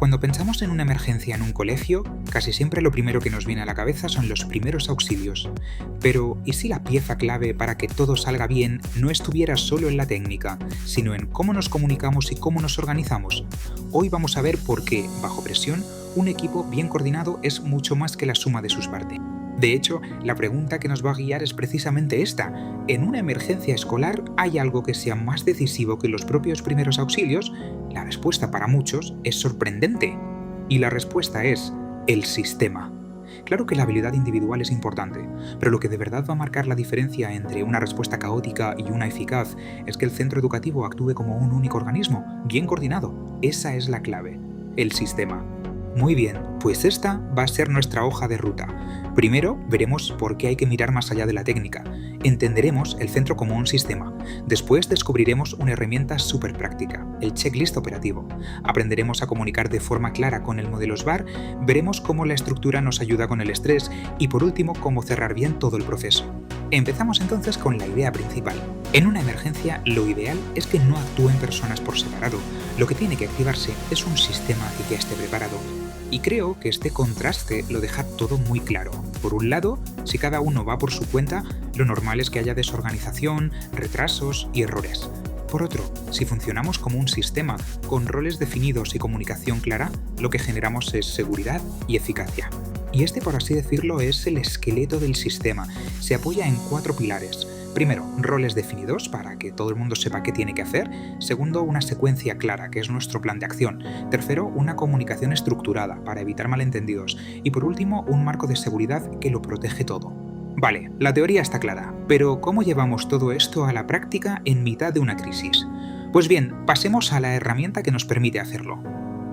Cuando pensamos en una emergencia en un colegio, casi siempre lo primero que nos viene a la cabeza son los primeros auxilios. Pero, ¿y si la pieza clave para que todo salga bien no estuviera solo en la técnica, sino en cómo nos comunicamos y cómo nos organizamos? Hoy vamos a ver por qué, bajo presión, un equipo bien coordinado es mucho más que la suma de sus partes. De hecho, la pregunta que nos va a guiar es precisamente esta. ¿En una emergencia escolar hay algo que sea más decisivo que los propios primeros auxilios? La respuesta para muchos es sorprendente. Y la respuesta es el sistema. Claro que la habilidad individual es importante, pero lo que de verdad va a marcar la diferencia entre una respuesta caótica y una eficaz es que el centro educativo actúe como un único organismo, bien coordinado. Esa es la clave, el sistema. Muy bien, pues esta va a ser nuestra hoja de ruta. Primero, veremos por qué hay que mirar más allá de la técnica. Entenderemos el centro como un sistema. Después descubriremos una herramienta súper práctica, el checklist operativo. Aprenderemos a comunicar de forma clara con el modelo SBAR, veremos cómo la estructura nos ayuda con el estrés y por último, cómo cerrar bien todo el proceso. Empezamos entonces con la idea principal. En una emergencia, lo ideal es que no actúen personas por separado. Lo que tiene que activarse es un sistema que ya esté preparado. Y creo que este contraste lo deja todo muy claro. Por un lado, si cada uno va por su cuenta, lo normal es que haya desorganización, retrasos y errores. Por otro, si funcionamos como un sistema, con roles definidos y comunicación clara, lo que generamos es seguridad y eficacia. Y este, por así decirlo, es el esqueleto del sistema. Se apoya en 4 pilares. Primero, roles definidos para que todo el mundo sepa qué tiene que hacer. Segundo, una secuencia clara, que es nuestro plan de acción. Tercero, una comunicación estructurada para evitar malentendidos. Y por último, un marco de seguridad que lo protege todo. Vale, la teoría está clara, pero ¿cómo llevamos todo esto a la práctica en mitad de una crisis? Pues bien, pasemos a la herramienta que nos permite hacerlo.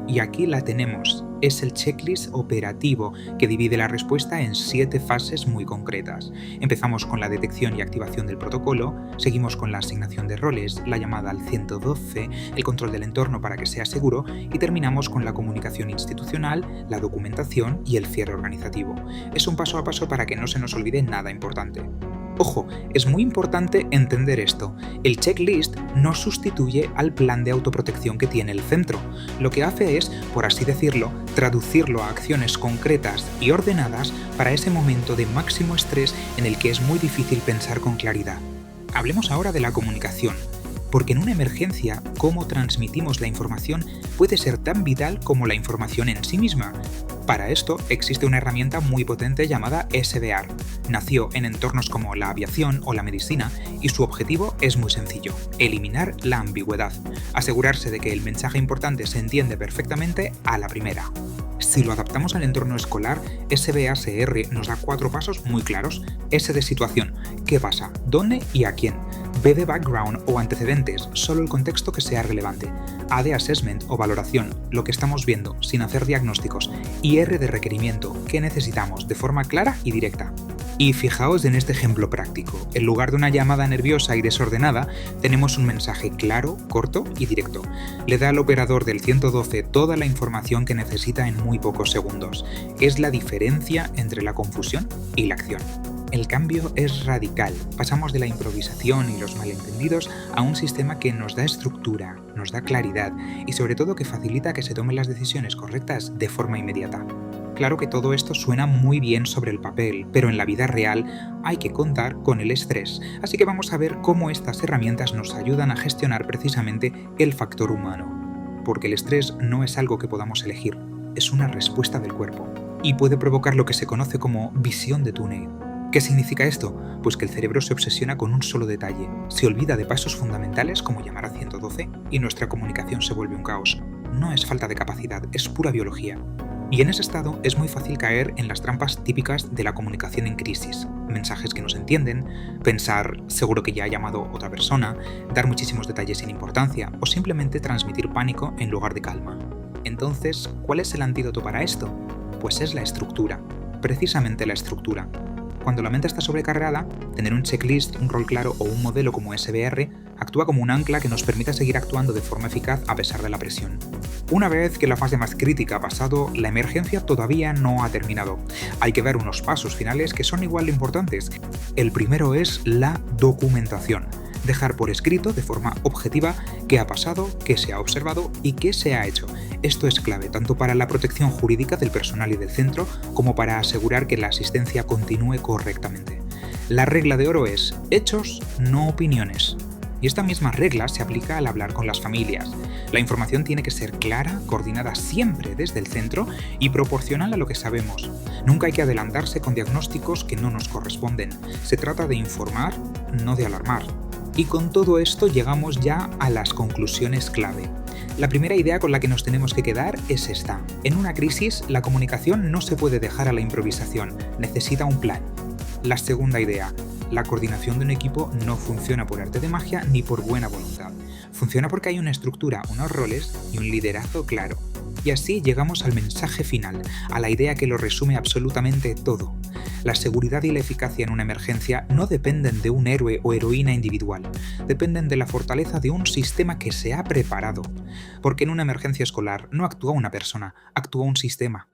Y aquí la tenemos. Es el checklist operativo que divide la respuesta en 7 fases muy concretas. Empezamos con la detección y activación del protocolo, seguimos con la asignación de roles, la llamada al 112, el control del entorno para que sea seguro y terminamos con la comunicación institucional, la documentación y el cierre organizativo. Es un paso a paso para que no se nos olvide nada importante. Ojo, es muy importante entender esto. El checklist no sustituye al plan de autoprotección que tiene el centro. Lo que hace es, por así decirlo, traducirlo a acciones concretas y ordenadas para ese momento de máximo estrés en el que es muy difícil pensar con claridad. Hablemos ahora de la comunicación. Porque en una emergencia, cómo transmitimos la información puede ser tan vital como la información en sí misma. Para esto existe una herramienta muy potente llamada SBAR. Nació en entornos como la aviación o la medicina y su objetivo es muy sencillo: eliminar la ambigüedad, asegurarse de que el mensaje importante se entiende perfectamente a la primera. Si lo adaptamos al entorno escolar, SBACR nos da 4 pasos muy claros. S de situación, qué pasa, dónde y a quién. B de background o antecedentes, solo el contexto que sea relevante. A de assessment o valoración, lo que estamos viendo, sin hacer diagnósticos. Y R de requerimiento, qué necesitamos, de forma clara y directa. Y fijaos en este ejemplo práctico. En lugar de una llamada nerviosa y desordenada, tenemos un mensaje claro, corto y directo. Le da al operador del 112 toda la información que necesita en muy pocos segundos. Es la diferencia entre la confusión y la acción. El cambio es radical. Pasamos de la improvisación y los malentendidos a un sistema que nos da estructura, nos da claridad y sobre todo que facilita que se tomen las decisiones correctas de forma inmediata. Claro que todo esto suena muy bien sobre el papel, pero en la vida real hay que contar con el estrés, así que vamos a ver cómo estas herramientas nos ayudan a gestionar precisamente el factor humano. Porque el estrés no es algo que podamos elegir, es una respuesta del cuerpo y puede provocar lo que se conoce como visión de túnel. ¿Qué significa esto? Pues que el cerebro se obsesiona con un solo detalle, se olvida de pasos fundamentales como llamar a 112 y nuestra comunicación se vuelve un caos. No es falta de capacidad, es pura biología. Y en ese estado es muy fácil caer en las trampas típicas de la comunicación en crisis. Mensajes que no se entienden, pensar seguro que ya ha llamado otra persona, dar muchísimos detalles sin importancia o simplemente transmitir pánico en lugar de calma. Entonces, ¿cuál es el antídoto para esto? Pues es la estructura, precisamente la estructura. Cuando la mente está sobrecargada, tener un checklist, un rol claro o un modelo como SBR actúa como un ancla que nos permita seguir actuando de forma eficaz a pesar de la presión. Una vez que la fase más crítica ha pasado, la emergencia todavía no ha terminado. Hay que dar unos pasos finales que son igual de importantes. El primero es la documentación. Dejar por escrito, de forma objetiva, qué ha pasado, qué se ha observado y qué se ha hecho. Esto es clave tanto para la protección jurídica del personal y del centro, como para asegurar que la asistencia continúe correctamente. La regla de oro es hechos, no opiniones. Y esta misma regla se aplica al hablar con las familias. La información tiene que ser clara, coordinada siempre desde el centro y proporcional a lo que sabemos. Nunca hay que adelantarse con diagnósticos que no nos corresponden. Se trata de informar, no de alarmar. Y con todo esto llegamos ya a las conclusiones clave. La primera idea con la que nos tenemos que quedar es esta. En una crisis, la comunicación no se puede dejar a la improvisación, necesita un plan. La segunda idea. La coordinación de un equipo no funciona por arte de magia ni por buena voluntad. Funciona porque hay una estructura, unos roles y un liderazgo claro. Y así llegamos al mensaje final, a la idea que lo resume absolutamente todo. La seguridad y la eficacia en una emergencia no dependen de un héroe o heroína individual, dependen de la fortaleza de un sistema que se ha preparado. Porque en una emergencia escolar no actúa una persona, actúa un sistema.